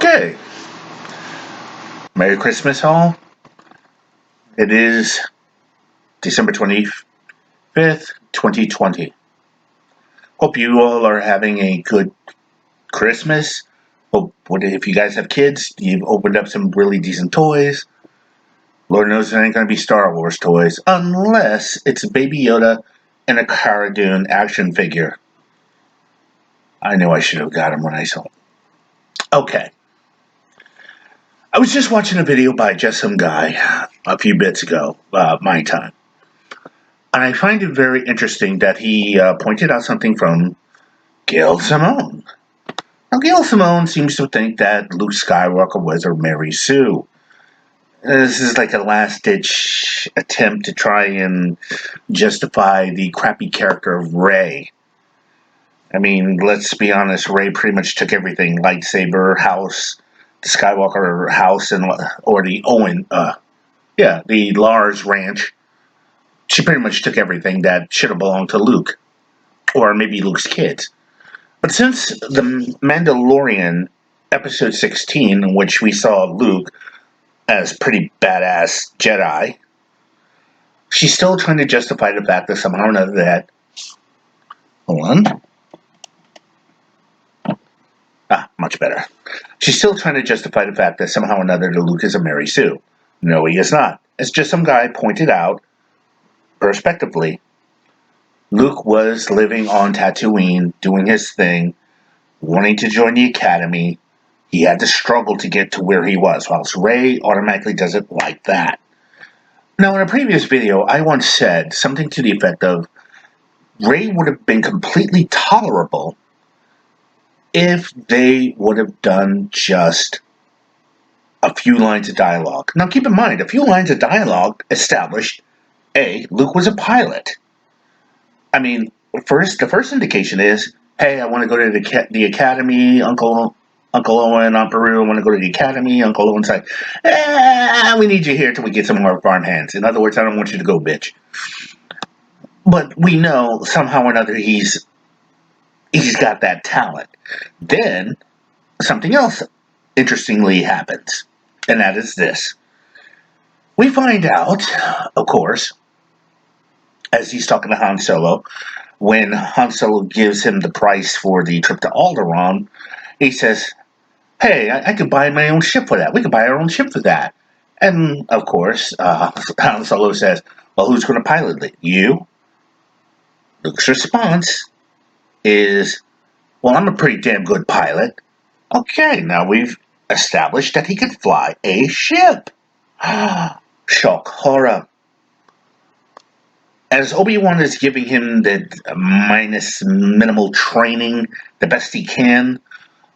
Okay. Merry Christmas, all. It is December 25th, 2020. Hope you all are having a good Christmas. Hope if you guys have kids, you've opened up some really decent toys. Lord knows it ain't going to be Star Wars toys, unless it's Baby Yoda and a Cara Dune action figure. I knew I should have got him when I saw him. Okay. I was just watching a video by just some guy a few bits ago, my time. And I find it very interesting that he pointed out something from Gail Simone. Now, Gail Simone seems to think that Luke Skywalker was a Mary Sue. This is like a last-ditch attempt to try and justify the crappy character of Rey. I mean, let's be honest, Rey pretty much took everything. Lightsaber, house, the Skywalker house, or the the Lars Ranch. She pretty much took everything that should have belonged to Luke. Or maybe Luke's kids. But since the Mandalorian episode 16, in which we saw Luke as pretty badass Jedi, she's still trying to justify the fact that somehow or another that... Hold on. Much better. She's still trying to justify the fact that somehow or another that Luke is a Mary Sue. No, he is not. It's just some guy pointed out, prospectively, Luke was living on Tatooine, doing his thing, wanting to join the Academy. He had to struggle to get to where he was, whilst Rey automatically doesn't like that. Now, in a previous video, I once said something to the effect of, Rey would have been completely tolerable if they would have done just a few lines of dialogue. Now, keep in mind, a few lines of dialogue established, A, Luke was a pilot. I mean, the first indication is, hey, I want to go to the Academy, Uncle Owen, Aunt Beru, I want to go to the Academy. Uncle Owen's like, we need you here till we get some more farm hands. In other words, I don't want you to go, bitch. But we know somehow or another he's got that talent. Then something else interestingly happens, and that is this. We find out, of course, as he's talking to Han Solo, when Han Solo gives him the price for the trip to Alderaan, he says, hey, I could buy my own ship for that. We could buy our own ship for that. And, of course, Han Solo says, well, who's going to pilot it? You? Luke's response is, well, I'm a pretty damn good pilot. Okay, now we've established that he can fly a ship. Shock horror. As Obi-Wan is giving him the minimal training, the best he can,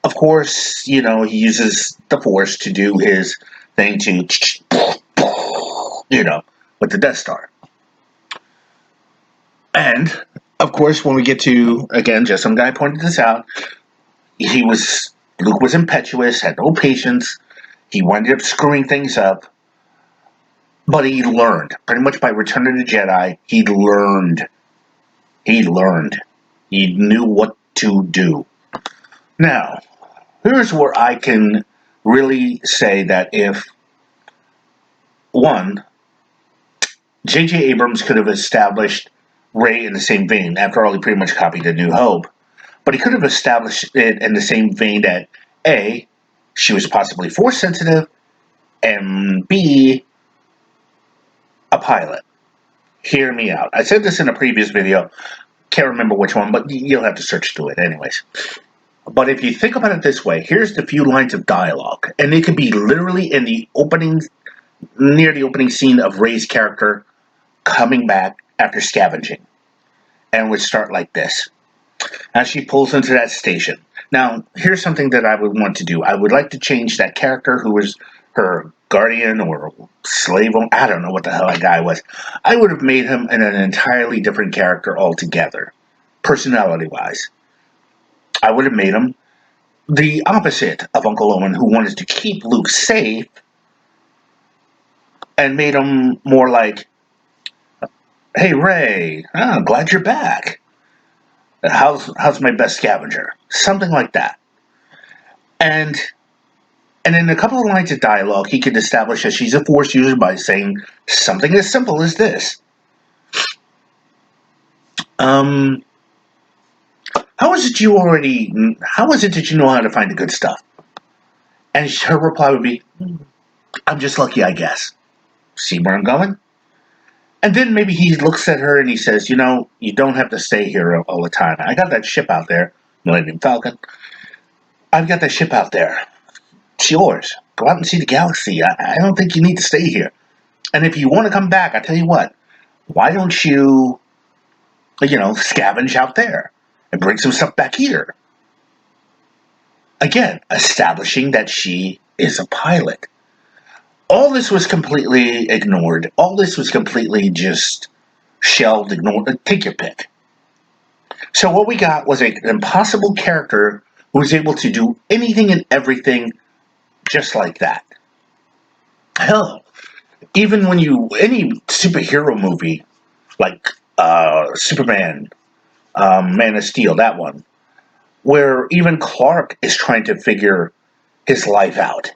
of course, he uses the Force to do his thing to, with the Death Star. And, of course, when we get to, again, just some guy pointed this out, Luke was impetuous, had no patience, he wound up screwing things up, but he learned. Pretty much by Return of the Jedi, he learned. He knew what to do. Now, here's where I can really say that if, one, J.J. Abrams could have established Rey in the same vein. After all, he pretty much copied A New Hope. But he could have established it in the same vein that, A, she was possibly Force sensitive, and B, a pilot. Hear me out. I said this in a previous video. Can't remember which one, but you'll have to search through it anyways. But if you think about it this way, here's the few lines of dialogue. And it could be literally in the opening, near the opening scene of Rey's character coming back after scavenging. And it would start like this. As she pulls into that station. Now, here's something that I would want to do. I would like to change that character who was her guardian or slave. I don't know what the hell that guy was. I would have made him an entirely different character altogether, personality-wise. I would have made him the opposite of Uncle Owen, who wanted to keep Luke safe, and made him more like, hey, Rey, I'm glad you're back. How's my best scavenger? Something like that. And And in a couple of lines of dialogue, he could establish that she's a Force user by saying something as simple as this. Um, how is it how is it that you know how to find the good stuff? And her reply would be, I'm just lucky, I guess. See where I'm going? And then maybe he looks at her and he says, you don't have to stay here all the time. I got that ship out there, Millennium Falcon. I've got that ship out there. It's yours. Go out and see the galaxy. I don't think you need to stay here. And if you want to come back, I tell you what, why don't you, scavenge out there and bring some stuff back here? Again, establishing that she is a pilot. All this was completely ignored. All this was completely just shelved, ignored. Take your pick. So what we got was an impossible character who was able to do anything and everything just like that. Hell, even when any superhero movie like Superman, Man of Steel, that one, where even Clark is trying to figure his life out.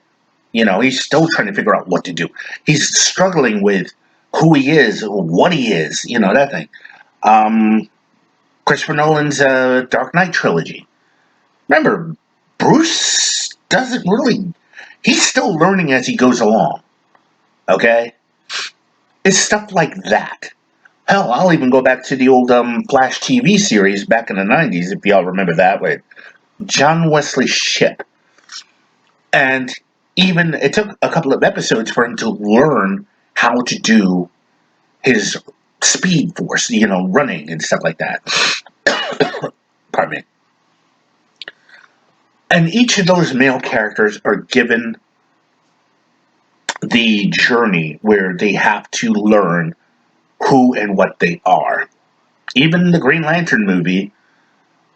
He's still trying to figure out what to do. He's struggling with who he is, what he is, that thing. Christopher Nolan's Dark Knight trilogy. Remember, Bruce doesn't really. He's still learning as he goes along. Okay? It's stuff like that. Hell, I'll even go back to the old Flash TV series back in the 90s, if y'all remember that, with John Wesley Shipp. And even it took a couple of episodes for him to learn how to do his speed force, running and stuff like that. Pardon me. And each of those male characters are given the journey where they have to learn who and what they are. Even the Green Lantern movie,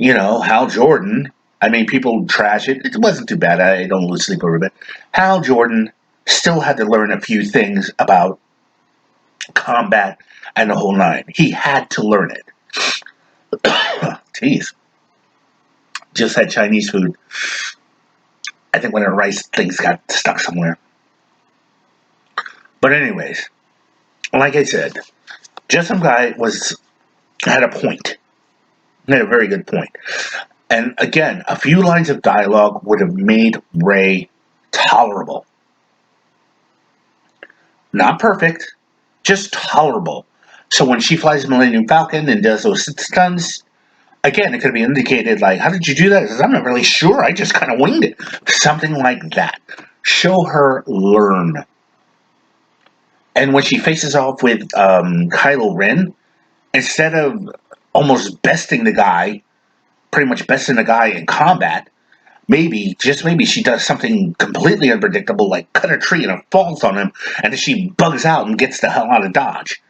Hal Jordan, I mean, people trash it. It wasn't too bad. I don't lose sleep over it. Hal Jordan still had to learn a few things about combat and the whole nine. He had to learn it. Jeez. Just had Chinese food. I think when the rice things got stuck somewhere. But anyways, like I said, just some guy had a point. He had a very good point. And again, a few lines of dialogue would have made Rey tolerable. Not perfect, just tolerable. So when she flies the Millennium Falcon and does those stunts, again, it could be indicated like, how did you do that? Because I'm not really sure. I just kind of winged it. Something like that. Show her learn. And when she faces off with Kylo Ren, instead of almost besting the guy, pretty much besting the guy in combat, maybe, just maybe, she does something completely unpredictable, like cut a tree and it falls on him, and then she bugs out and gets the hell out of Dodge.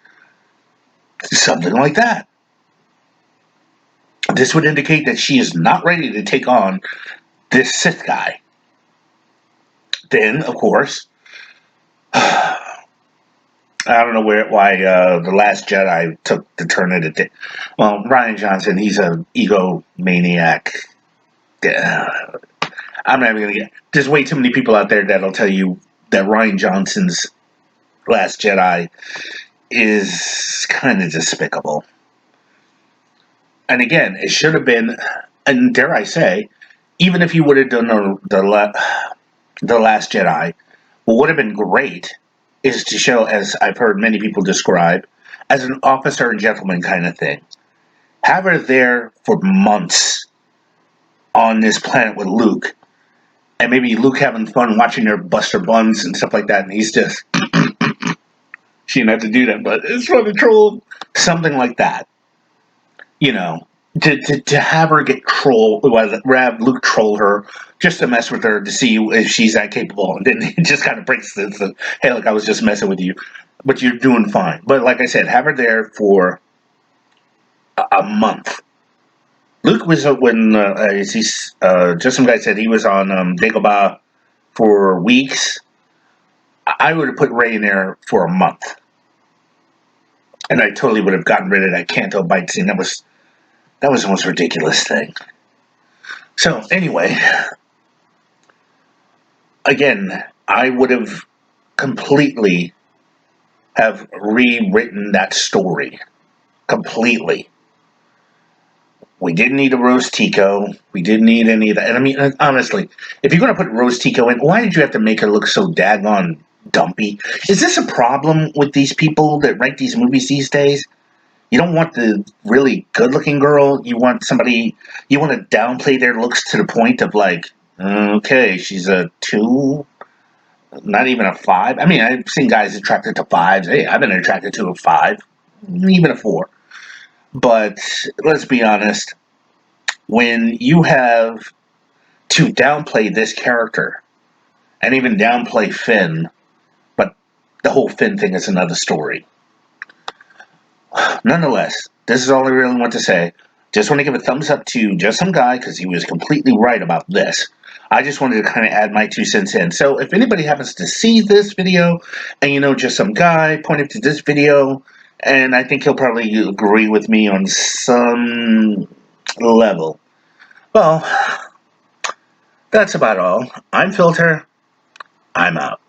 Something like that. This would indicate that she is not ready to take on this Sith guy. Then, of course, I don't know why The Last Jedi took the turn it did. Well, Rian Johnson, he's an egomaniac. I'm not even going to get... There's way too many people out there that'll tell you that Rian Johnson's Last Jedi is kind of despicable. And again, it should have been, and dare I say, even if you would have done the Last Jedi, what would have been great is to show, as I've heard many people describe, as an officer and gentleman kind of thing. Have her there for months on this planet with Luke, and maybe Luke having fun watching her bust her buns and stuff like that, and he's just... she didn't have to do that, but it's for the troll. Something like that. To have her get trolled, have Luke troll her, just to mess with her to see if she's that capable, and then it just kind of breaks the hey, look, I was just messing with you, but you're doing fine. But like I said, have her there for a month. Luke was when just some guy said he was on Dagobah for weeks. I would have put Rey in there for a month, and I totally would have gotten rid of that Canto Bite scene. That was the most ridiculous thing. So, anyway, again, I would have completely have rewritten that story completely. We didn't need a Rose Tico. We didn't need any of that. And I mean, honestly, if you're going to put Rose Tico in, why did you have to make her look so daggone dumpy? Is this a problem with these people that write these movies these days? You don't want the really good-looking girl. You want somebody. You want to downplay their looks to the point of like, okay, she's a 2, not even a 5. I mean, I've seen guys attracted to 5s. Hey, I've been attracted to a 5, even a 4. But let's be honest, when you have to downplay this character and even downplay Finn, but the whole Finn thing is another story. Nonetheless, this is all I really want to say. Just want to give a thumbs up to Just Some Guy because he was completely right about this. I just wanted to kind of add my 2 cents in. So if anybody happens to see this video and Just Some Guy pointed to this video, and I think he'll probably agree with me on some level. Well, that's about all. I'm Filter. I'm out.